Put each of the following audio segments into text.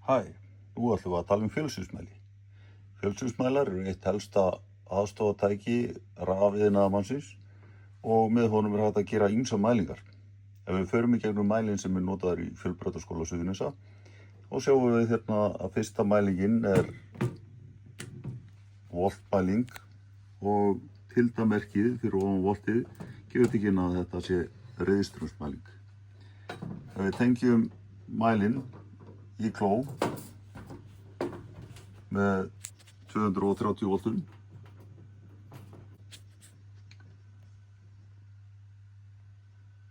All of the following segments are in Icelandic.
Hæ, nú ætlum við að tala um fjölskynsmæli. Fjölskynsmælar eru eitt helsta aðstoðartæki rafiðnaðarmannsins og með honum hægt að gera ýmsar mælingar. Ef við förum í gegnum mælinn sem er notaður í Fjölbrautaskóla Suðurnesja og sjáum við hérna að fyrsta mælingin er voltmæling og tildamerkið fyrir ofan voltið gefur til kynna að þetta sé reiðstraumsmæling. Ef við tengjum mælinn í kló með 230 voltum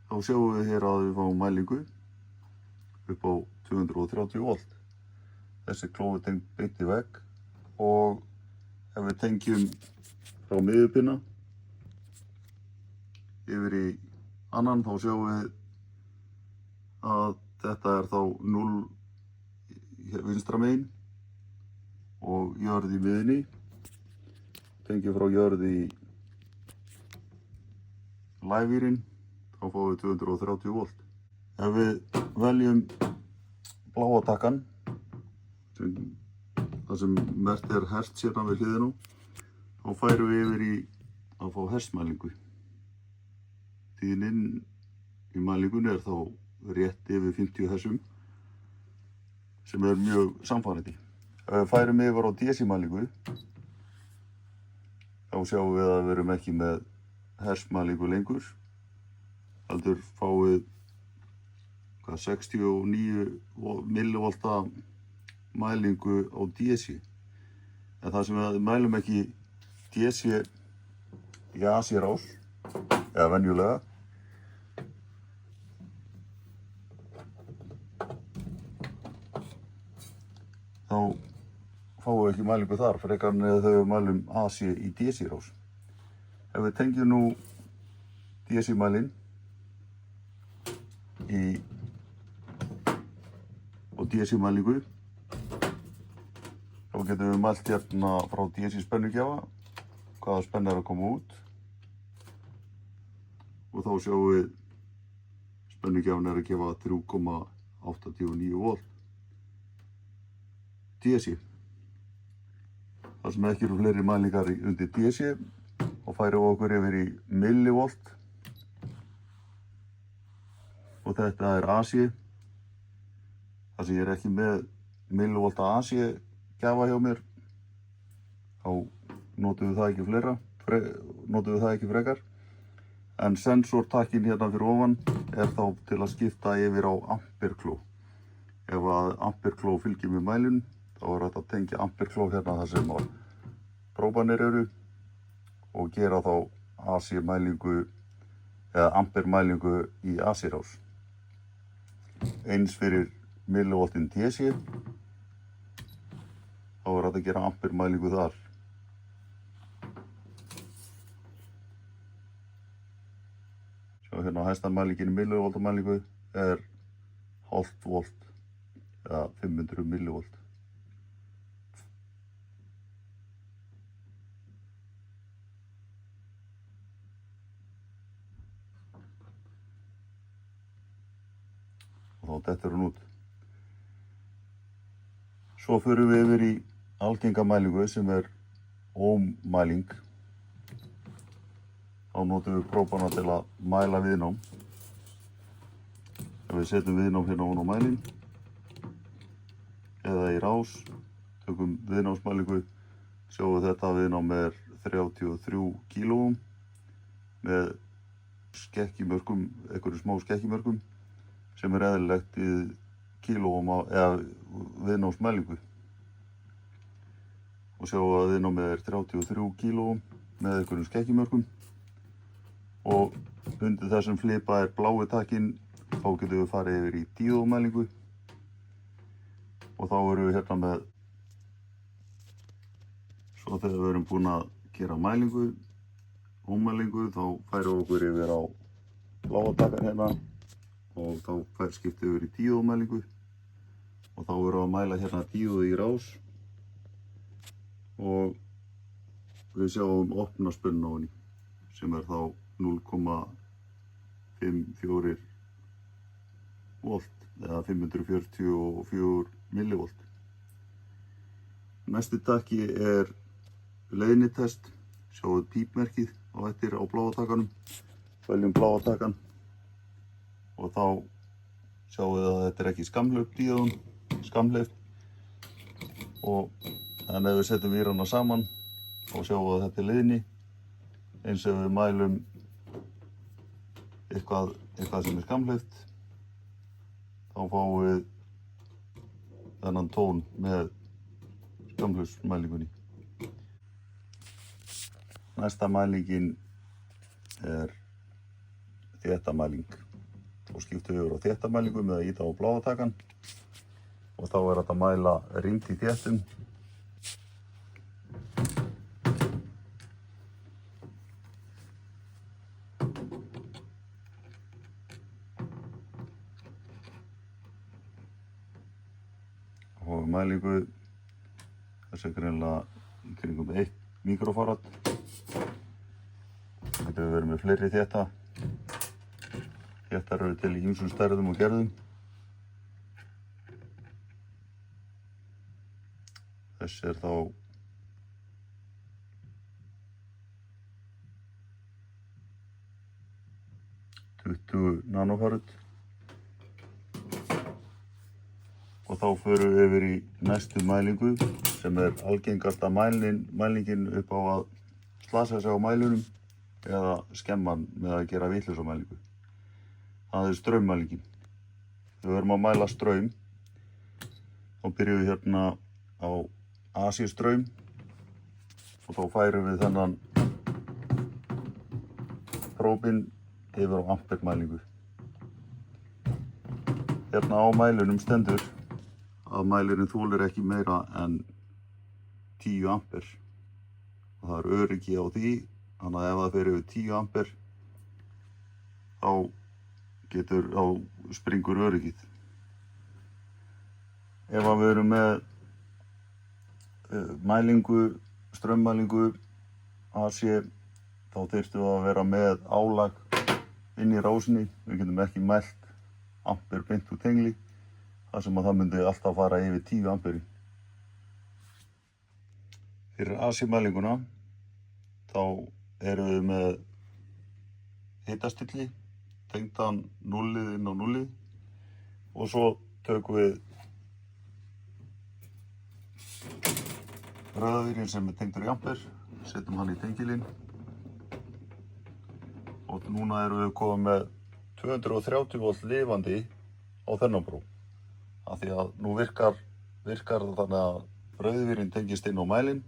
þá sjáum við hér að við fáum mælingu upp á 230 volt. Þessi kló er tengt beint í vegg og ef við tengjum frá miðjupinna yfir í annan þá sjáum við að þetta er þá 0 vinstra megin og jörð í miðjunni. Tengjum frá jörð í lævírinn þá fáum við 230 volt. Ef við veljum bláa takkan það sem merkt er hertz hérna við hliðina þá færum við yfir í að fá hertzmælingu. Tíðnin í mælingunni er þá rétt yfir 50 hertzum sem er mjög samfærandi. Ef við færum yfir á DC-mælingu þá sjáum við að við erum ekki með hertzmælingu lengur heldur fáum við 69 millivolta mælingu á DC. En það sem við mælum ekki DC í AC-rás eða venjulega þá fáum við ekki mælingu þar frekar en þegar við mælum AC í DC-rás. Ef við tengjum nú DC-mælinn og DC-mælingu þá getum við mælt hérna frá DC-spennugjafa hvaða spenna er að koma út og þá sjáum við spennugjafinn er að gefa 3,89 volt DC. Það sem ekki eru fleiri mælingar undir DC og færum okkur yfir í millivolt og þetta er AC. Það sem ég er ekki með millivolta AC gjafa hjá mér þá notum við það ekki frekar. En sensortakkin hérna fyrir ofan er þá til að skipta yfir á amperkló. Ef að amperkló fylgir með mælun þá er hægt að tengja amperkló hérna þar sem próbanir eru og gera þá AC-mælingu eða ampermælingu í AC-rás. Eins fyrir millivoltin DC þá er hægt að gera ampermælingu þar. Sjá hérna hæsta mælingin í millivoltamælingu er 0,5 volt eða 500 millivolt. Og þá dettur hún út. Svo förum við yfir í algenga mælingu sem er ohmmæling. Þá notum við próbana til að mæla viðnám. Ef við setjum viðnám hérna ofan á mælinn eða í rás, tökum viðnámsmælingu, sjáum við þetta viðnám er 33 kílóum með skekkjumörkum, einhverju smá skekkjumörkum sem er eðlilegt í kílóum eða viðnámsmælingu. Og sjáum að viðnámið er 33 kílóum með einhverjum skekkjumörkum og undir þessum flipa er blái takkinn, þá getum við farið yfir í díóðmælingu og þá erum við hérna með svo þegar við erum búin að gera mælingu, ohmmælingu, þá færum við okkur yfir á bláa takkan hérna og þá skiptum við yfir í díóðmælingu og þá erum við að mæla hérna díóð í rás og við sjáum opna spennu á henni sem er þá 0,54 volt. eða 544 millivolt. Næsti takki leiðnitest. Sjáum pípmerkið á eftir á bláa takkanum. Veljum bláa takkan og þá sjáum við að þetta ekki skamhlaupt í það, skamhleypt. Og en ef við setjum vírana saman þá sjáum við að þetta leiðni. Eins ef við mælum eitthvað sem skamhleypt, þá fáum við þennan tón með skamhlaupsmælingunni. Næsta mælingin þéttamæling. Þá skiptum við yfir á þéttamælingu með að ýta á bláa takkan og þá hægt að mæla rýmd í þéttum. Og mælingu, þessi greinilega í kringum 1 mikrofarad. Það getur verið með fleiri þétta. Þéttar eru til í ýmsum stærðum og gerðum. Þessi þá 20 nanofarad. Og þá förum við yfir í næstu mælingu sem algengasta mælingin upp á að slasa sig á mælunum eða skemman með að gera vitlausa mælingu. Það straummælingin. Þegar við erum að mæla straum, þá byrjum við hérna á AC-straum og þá færum við þennan próbinn yfir á ampermælingu. Hérna á mælunum stendur að mælirinn þolir ekki meira en 10 amper. Og það öryggi á því, þannig að ef það fer yfir 10 amper, þá springur öryggið. Ef við erum með straummælingu, AC, þá þyrftum við að vera með álag inn í rásinni. Við getum ekki mælt amper beint úr tengli, þar sem að það myndi alltaf fara yfir 10 amperi. Fyrir AC-mælinguna þá erum við með hitastilli, tengdan 0 inn á 0 og svo tökum við rauðavírinn sem tengdur í amper, setjum hann í tengilinn og núna erum við komið með 230 volt lifandi á þennan brú. Af því að nú virkar þannig að rauðavírinn tengist inn á mælinn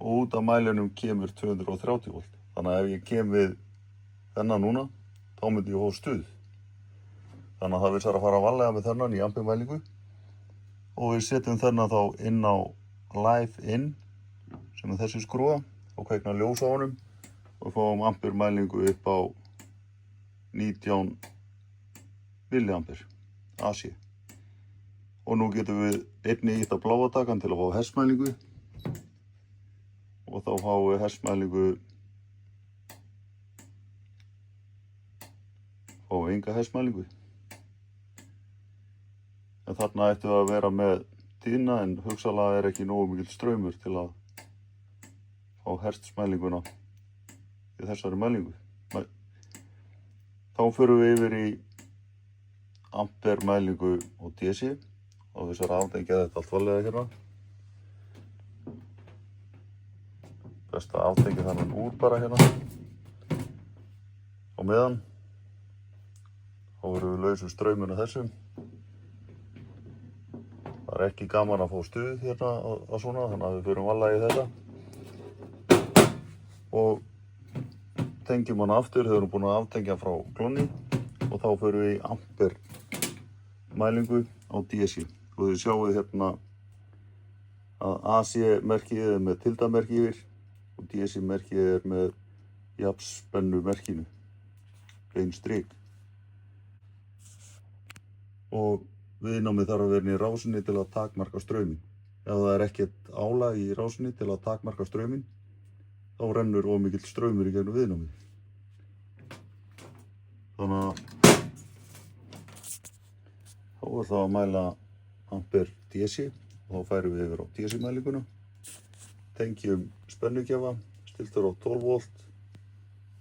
og út af mælinum kemur 230 volt. Þannig að ef ég kem við þennan núna, þá myndi ég fá stuð. Þannig að það vissar að fara varlega með þennan í ampermælingu og við setjum þennan þá inn á live in, sem þessi skrúa, og kveikna ljós á honum og fáum ampermælingu upp á 19 milliampere AC. Og nú getum við einnig ýtt á bláa takkan til að fá hertzmælingu og þá fáum við hertzmælingu, fáum við enga hertzmælingu. En þarna ættum við að vera með tíðna en hugsanlega ekki nógu mikill straumur til að fá hertzmælinguna í þessari mælingu. Þá förum við yfir í ampermælingu og DC og við þessar aftengja þetta allt varlega hérna. Best að aftengja þannig úr bara hérna á meðan. Þá verðum við lausum strauminu þessum. Það ekki gaman að fá stuð hérna á svona, þannig að við förum varlega í þetta. Og tengjum hana aftur, þegar við erum búin að aftengja frá klónni og þá förum við í amper mælingu á DC. Og þið sjáum hérna að AC-merkið með tildamerki yfir og DC-merkið með jafnspennu-merkinu, bein strik. Og viðnámið þarf að vera í rásinni til að takmarka strauminn. Ef það ekkert álag í rásinni til að takmarka strauminn, þá rennur of mikill straumur í gegnum viðnámið. Þannig að Þá ætlum við að mæla ampere DC og þá færum við yfir á DC mælinguna. Tengjum spennugjafa, stiltur á 12 volt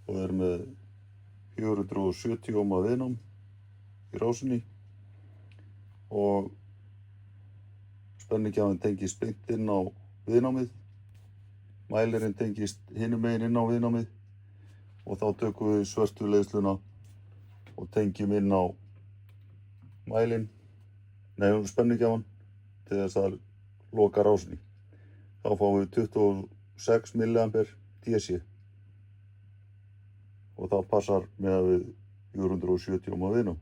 og erum með 470 ohma viðnám í rásinni og spennugjafinn tengist beint inn á viðnámið. Mælirinn tengist hinum megin inn á viðnámið og þá tökum við svörtu leiðsluna og tengjum inn á spennugjafann til þess að loka rásinni. Þá fáum við 26 mA DC og það passar með við 470 ohma viðnám.